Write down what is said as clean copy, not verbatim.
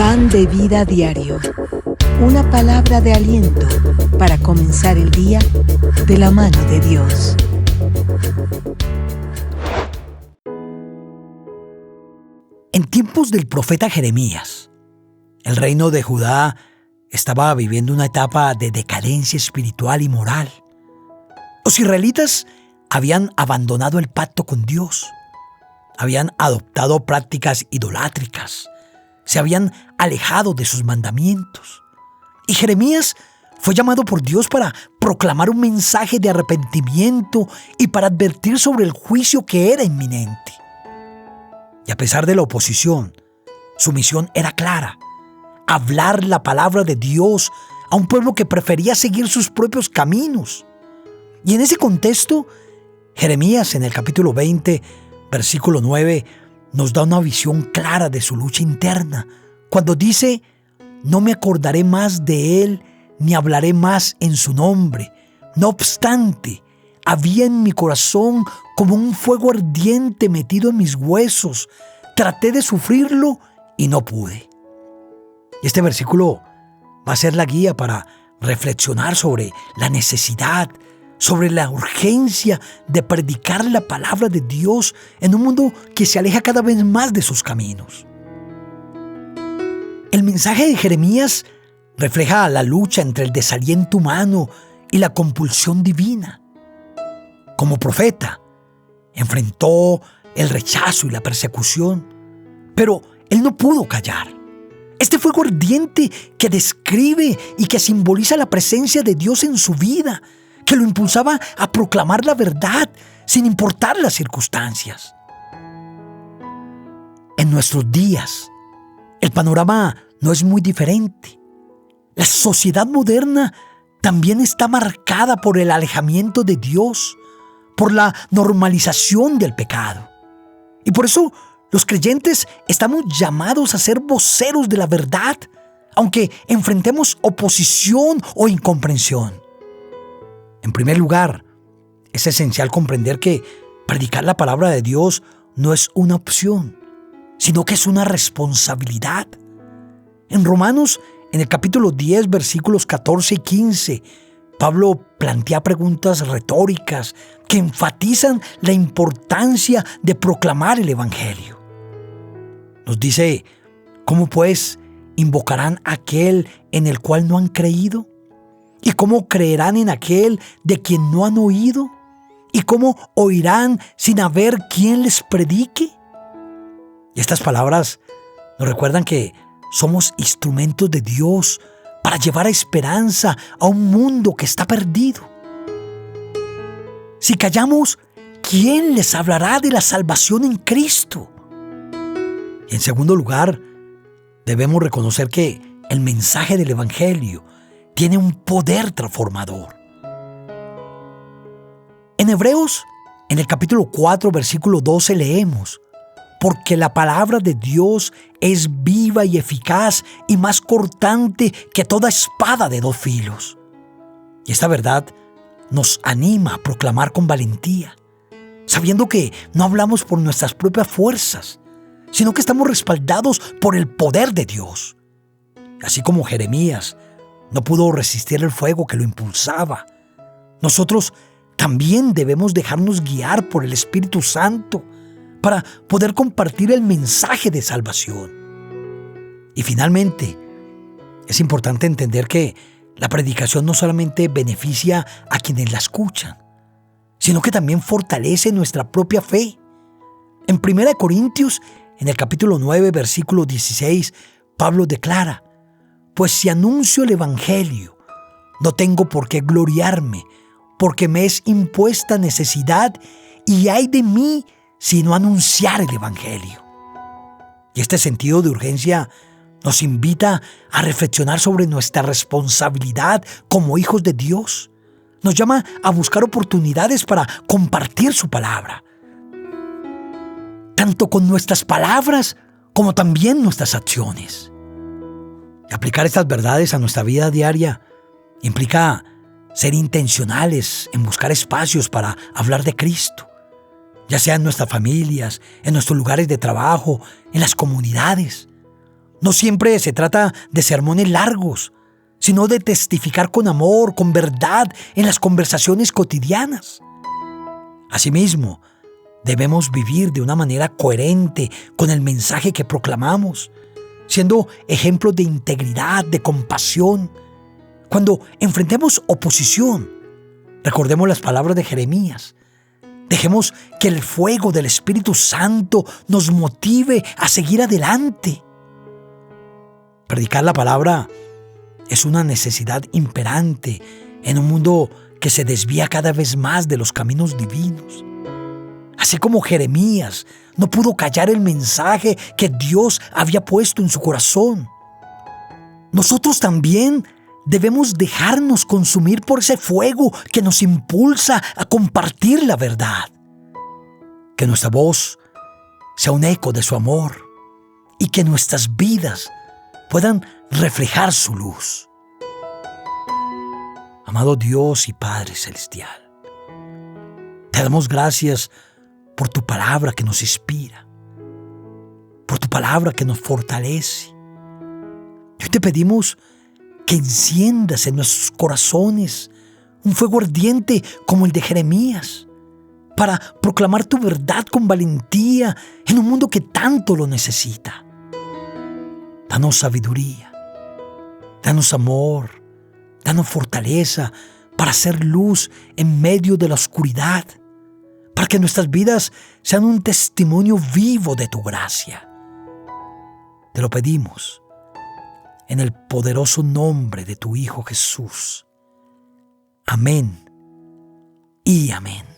Pan de vida diario. Una palabra de aliento para comenzar el día de la mano de Dios. En tiempos del profeta Jeremías, el reino de Judá estaba viviendo una etapa de decadencia espiritual y moral. Los israelitas habían abandonado el pacto con Dios, habían adoptado prácticas idolátricas, se habían alejado de sus mandamientos. Y Jeremías fue llamado por Dios para proclamar un mensaje de arrepentimiento y para advertir sobre el juicio que era inminente. Y a pesar de la oposición, su misión era clara: hablar la palabra de Dios a un pueblo que prefería seguir sus propios caminos. Y en ese contexto, Jeremías, en el capítulo 20, versículo 9, nos da una visión clara de su lucha interna, cuando dice: «No me acordaré más de él, ni hablaré más en su nombre. No obstante, había en mi corazón como un fuego ardiente metido en mis huesos. Traté de sufrirlo y no pude». Y este versículo va a ser la guía para reflexionar sobre la necesidad, sobre la urgencia de predicar la palabra de Dios en un mundo que se aleja cada vez más de sus caminos. El mensaje de Jeremías refleja la lucha entre el desaliento humano y la compulsión divina. Como profeta, enfrentó el rechazo y la persecución, pero él no pudo callar. Este fuego ardiente que describe y que simboliza la presencia de Dios en su vida, que lo impulsaba a proclamar la verdad sin importar las circunstancias. En nuestros días, el panorama no es muy diferente. La sociedad moderna también está marcada por el alejamiento de Dios, por la normalización del pecado. Y por eso los creyentes estamos llamados a ser voceros de la verdad, aunque enfrentemos oposición o incomprensión. En primer lugar, es esencial comprender que predicar la palabra de Dios no es una opción, sino que es una responsabilidad. En Romanos, en el capítulo 10, versículos 14 y 15, Pablo plantea preguntas retóricas que enfatizan la importancia de proclamar el Evangelio. Nos dice: ¿cómo pues invocarán a aquel en el cual no han creído? ¿Y cómo creerán en aquel de quien no han oído? ¿Y cómo oirán sin haber quien les predique? Y estas palabras nos recuerdan que somos instrumentos de Dios para llevar esperanza a un mundo que está perdido. Si callamos, ¿quién les hablará de la salvación en Cristo? Y en segundo lugar, debemos reconocer que el mensaje del Evangelio tiene un poder transformador. En Hebreos, en el capítulo 4, versículo 12, leemos: «Porque la palabra de Dios es viva y eficaz y más cortante que toda espada de dos filos». Y esta verdad nos anima a proclamar con valentía, sabiendo que no hablamos por nuestras propias fuerzas, sino que estamos respaldados por el poder de Dios. Así como Jeremías no pudo resistir el fuego que lo impulsaba, nosotros también debemos dejarnos guiar por el Espíritu Santo para poder compartir el mensaje de salvación. Y finalmente, es importante entender que la predicación no solamente beneficia a quienes la escuchan, sino que también fortalece nuestra propia fe. En 1 Corintios, en el capítulo 9, versículo 16, Pablo declara: «Pues si anuncio el Evangelio, no tengo por qué gloriarme, porque me es impuesta necesidad, y ay de mí si no anunciar el Evangelio». Y este sentido de urgencia nos invita a reflexionar sobre nuestra responsabilidad como hijos de Dios. Nos llama a buscar oportunidades para compartir su palabra, tanto con nuestras palabras como también nuestras acciones. Y aplicar estas verdades a nuestra vida diaria implica ser intencionales en buscar espacios para hablar de Cristo, ya sea en nuestras familias, en nuestros lugares de trabajo, en las comunidades. No siempre se trata de sermones largos, sino de testificar con amor, con verdad, en las conversaciones cotidianas. Asimismo, debemos vivir de una manera coherente con el mensaje que proclamamos, siendo ejemplos de integridad, de compasión. Cuando enfrentemos oposición, recordemos las palabras de Jeremías. Dejemos que el fuego del Espíritu Santo nos motive a seguir adelante. Predicar la palabra es una necesidad imperante en un mundo que se desvía cada vez más de los caminos divinos. Así como Jeremías no pudo callar el mensaje que Dios había puesto en su corazón, nosotros también debemos dejarnos consumir por ese fuego que nos impulsa a compartir la verdad. Que nuestra voz sea un eco de su amor y que nuestras vidas puedan reflejar su luz. Amado Dios y Padre Celestial, te damos gracias por tu palabra que nos inspira, por tu palabra que nos fortalece. Y hoy te pedimos que enciendas en nuestros corazones un fuego ardiente como el de Jeremías, para proclamar tu verdad con valentía en un mundo que tanto lo necesita. Danos sabiduría, danos amor, danos fortaleza para hacer luz en medio de la oscuridad, para que nuestras vidas sean un testimonio vivo de tu gracia. Te lo pedimos en el poderoso nombre de tu Hijo Jesús. Amén y amén.